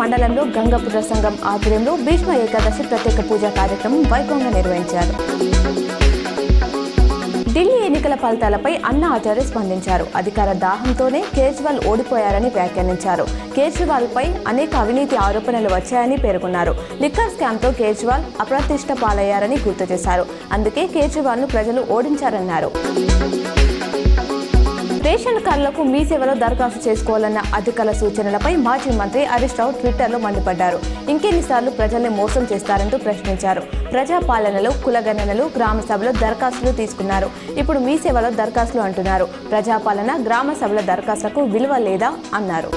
మండలంలో గంగాపుర సంఘం ఆధ్వర్యంలో భీష్మ ఏకాదశి ప్రత్యేక పూజా కార్యక్రమం వైభవంగా నిర్వహించారు. ఢిల్లీ ఎన్నికల ఫలితాలపై అన్నా హజారే స్పందించారు. అధికార దాహంతోనే కేజ్రీవాల్ ఓడిపోయారని వ్యాఖ్యానించారు. కేజ్రీవాల్ పై అనేక అవినీతి ఆరోపణలు వచ్చాయని పేర్కొన్నారు. లిక్కర్ స్కామ్తో కేజ్రీవాల్ అప్రతిష్ట పాలయ్యారని గుర్తు చేశారు. అందుకే కేజ్రీవాల్ ను ప్రజలు ఓడించారన్నారు. రేషన్ కార్డులకు మీ సేవలో దరఖాస్తు చేసుకోవాలన్న అధికారుల సూచనలపై మాజీ మంత్రి హరీష్ రావు ట్విట్టర్లో మండిపడ్డారు. ఇంకెన్నిసార్లు ప్రజల్ని మోసం చేస్తారంటూ ప్రశ్నించారు. ప్రజాపాలనలో కులగణనలు, గ్రామ సభలో దరఖాస్తులు తీసుకున్నారు. ఇప్పుడు మీ సేవలో దరఖాస్తులు అంటున్నారు. ప్రజాపాలన, గ్రామ సభల దరఖాస్తులకు విలువ లేదా అన్నారు.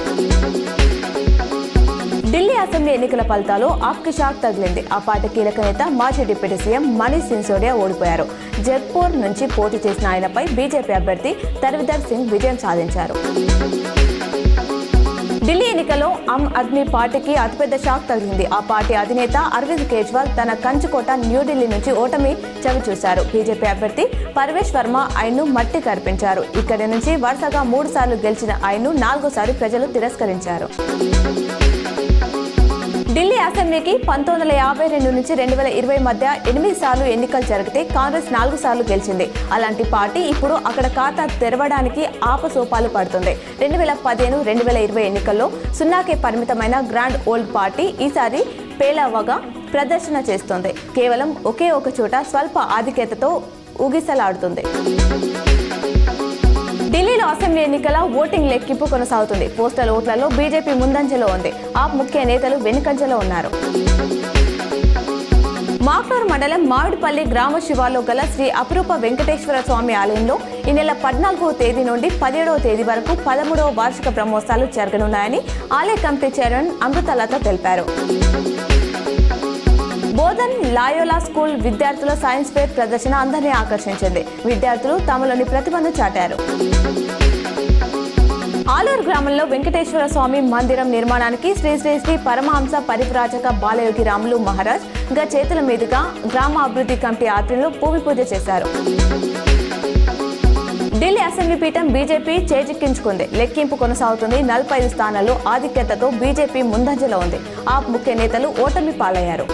ఢిల్లీ అసెంబ్లీ ఎన్నికల ఫలితాలు ఆప్కి షాక్ తగిలింది. ఆ పార్టీ కీలక నేత మాజీ డిప్యూటీ సీఎం మనీష్ సిసోడియా ఓడిపోయారు. జగ్పూర్ నుంచి పోటీ చేసిన ఆయనపై బీజేపీ అభ్యర్థి తర్విదర్ సింగ్ విజయం సాధించారు. ఢిల్లీ ఎన్నికల్లో ఆమ్ ఆద్మీ పార్టీకి అతిపెద్ద షాక్ తగిలింది. ఆ పార్టీ అధినేత అరవింద్ కేజ్రీవాల్ తన కంచుకోట న్యూఢిల్లీ నుంచి ఓటమి చవిచూశారు. బీజేపీ అభ్యర్థి పర్వేష్ వర్మ ఆయన్ను మట్టి కరిపించారు. ఇక్కడి నుంచి వరుసగా 3 సార్లు గెలిచిన ఆయన్ను 4సారి ప్రజలు తిరస్కరించారు. ఢిల్లీ అసెంబ్లీకి 1952 నుంచి 2020 మధ్య 8 సార్లు ఎన్నికలు జరిగితే కాంగ్రెస్ 4 సార్లు గెలిచింది. అలాంటి పార్టీ ఇప్పుడు అక్కడ ఖాతా తెరవడానికి ఆపసోపాలు పడుతుంది. 2015-2020 ఎన్నికల్లో 0కే పరిమితమైన గ్రాండ్ ఓల్డ్ పార్టీ ఈసారి పేలవగా ప్రదర్శన చేస్తోంది. కేవలం ఒకే ఒక చోట స్వల్ప ఆధిక్యతతో ఊగిసలాడుతుంది. ఢిల్లీలో అసెంబ్లీ ఎన్నికల ఓటింగ్ లెక్కింపు కొనసాగుతుంది. పోస్టల్ ఓట్లలో బీజేపీ ముందంజలో ఉంది. ఆప్ ముఖ్య నేతలు వెనుకంజలో ఉన్నారు. మాక్నూర్ మండలం మామిడిపల్లి గ్రామ శివార్లో గల శ్రీ అపురూప వెంకటేశ్వర స్వామి ఆలయంలో ఈ నెల 14వ తేదీ నుండి 17వ తేదీ వరకు 13వ వార్షిక బ్రహ్మోత్సవాలు జరగనున్నాయని ఆలయ కమిటీ చైర్మన్ అమృతలత తెలిపారు. బోధన్ లాయోలా స్కూల్ విద్యార్థుల సైన్స్ ఫేర్ ప్రదర్శన అందరినీ ఆకర్షించింది. విద్యార్థులు తమలోని ప్రతిభను చాటారు. ఆలూరు గ్రామంలో వెంకటేశ్వర స్వామి మందిరం నిర్మాణానికి శ్రీ శ్రీ శ్రీ పరమహంస పరివ్రాజక బాలయోగి రాములు మహారాజ్ చేతుల మీదుగా గ్రామ అభివృద్ధి కమిటీ ఆధ్వర్యంలో భూమి పూజ చేశారు. ఢిల్లీ అసెంబ్లీ పీఠం బీజేపీ చేజిక్కించుకుంది. లెక్కింపు కొనసాగుతుంది. 45 స్థానాల్లో ఆధిక్యతతో బీజేపీ ముందంజలో ఉంది. ఆప్ ముఖ్య నేతలు ఓటమి పాలయ్యారు.